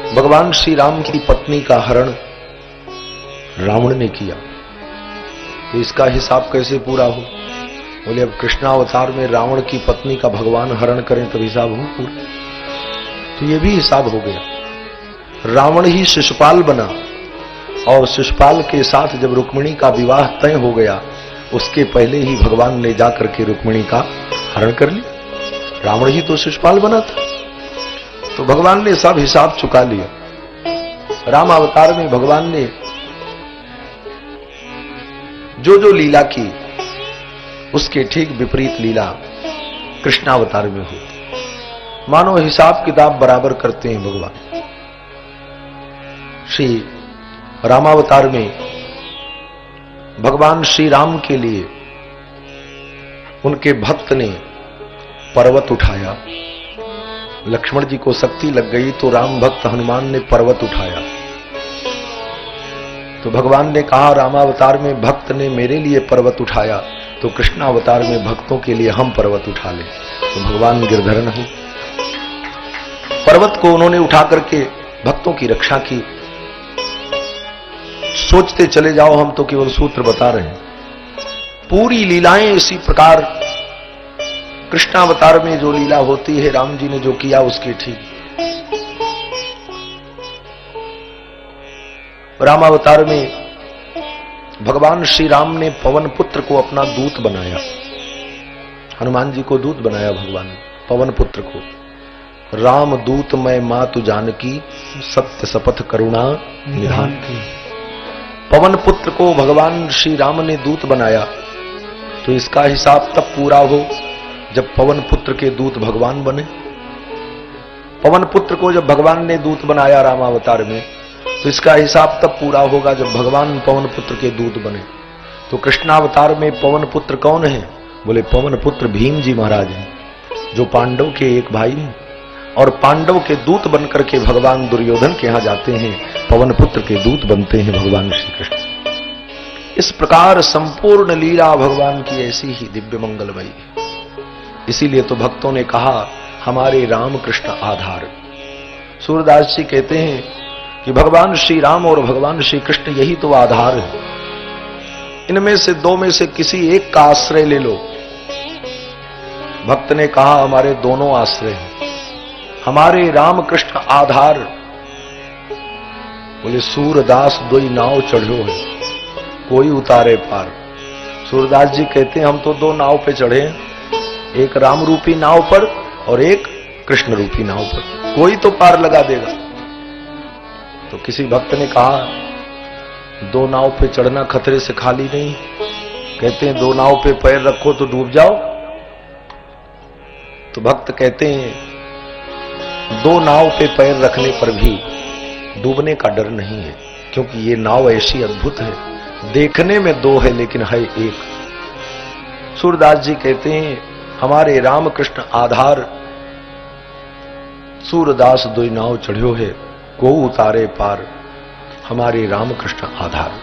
भगवान श्री राम की पत्नी का हरण रावण ने किया, तो इसका हिसाब कैसे पूरा हो? बोले अब कृष्णावतार में रावण की पत्नी का भगवान हरण करें तब हिसाब हो पूरा। तो ये भी हिसाब हो गया। रावण ही शिशुपाल बना और शिशुपाल के साथ जब रुक्मिणी का विवाह तय हो गया, उसके पहले ही भगवान ने जाकर के रुक्मिणी का हरण कर लिया। रावण ही तो शिशुपाल बना था, तो भगवान ने सब हिसाब चुका लिया। राम अवतार में भगवान ने जो जो लीला की, उसके ठीक विपरीत लीला कृष्णावतार में होती। मानो हिसाब किताब बराबर करते हैं भगवान। श्री रामावतार में भगवान श्री राम के लिए उनके भक्त ने पर्वत उठाया। लक्ष्मण जी को शक्ति लग गई तो राम भक्त हनुमान ने पर्वत उठाया। तो भगवान ने कहा रामावतार में भक्त ने मेरे लिए पर्वत उठाया, तो कृष्णावतार में भक्तों के लिए हम पर्वत उठा लें। तो भगवान गिरधर नहीं, पर्वत को उन्होंने उठा करके भक्तों की रक्षा की। सोचते चले जाओ, हम तो केवल सूत्र बता रहे हैं। पूरी लीलाएं इसी प्रकार कृष्णावतार में जो लीला होती है, राम जी ने जो किया उसके ठीक। रामावतार में भगवान श्री राम ने पवन पुत्र को अपना दूत बनाया। हनुमान जी को दूत बनाया भगवान ने, पवन पुत्र को। राम दूत मैं मातु जानकी, सत्य शपथ करुणा निधान की। पवन पुत्र को भगवान श्री राम ने दूत बनाया, तो इसका हिसाब तब पूरा हो जब पवन पुत्र के दूत भगवान बने। पवन पुत्र को जब भगवान ने दूत बनाया रामावतार में, तो इसका हिसाब तब पूरा होगा जब भगवान पवन पुत्र के दूत बने। तो कृष्णावतार में पवन पुत्र कौन है? बोले पवन पुत्र भीम जी महाराज हैं, जो पांडव के एक भाई हैं और पांडव के दूत बनकर के भगवान दुर्योधन के यहां जाते हैं, पवन पुत्र के दूत बनते हैं भगवान श्री कृष्ण। इस प्रकार संपूर्ण लीला भगवान की ऐसी ही दिव्य मंगलमयी। इसीलिए तो भक्तों ने कहा हमारे राम कृष्ण आधार। सूरदास जी कहते हैं कि भगवान श्री राम और भगवान श्री कृष्ण यही तो आधार है। इनमें से दो में से किसी एक का आश्रय ले लो। भक्त ने कहा हमारे दोनों आश्रय हैं, हमारे राम कृष्ण आधार। बोले सूरदास दोई नाव चढ़ो है, कोई उतारे पार। सूरदास जी कहते हैं हम तो दो नाव पे चढ़े हैं, एक राम रूपी नाव पर और एक कृष्ण रूपी नाव पर, कोई तो पार लगा देगा। तो किसी भक्त ने कहा दो नाव पे चढ़ना खतरे से खाली नहीं। कहते हैं दो नाव पे पैर रखो तो डूब जाओ। तो भक्त कहते हैं दो नाव पे पैर रखने पर भी डूबने का डर नहीं है, क्योंकि ये नाव ऐसी अद्भुत है, देखने में दो है लेकिन है एक। सूरदास जी कहते हैं हमारे राम कृष्ण आधार। सूरदास दोई नाव चढ़्यो है, को उतारे पार। हमारे राम कृष्ण आधार।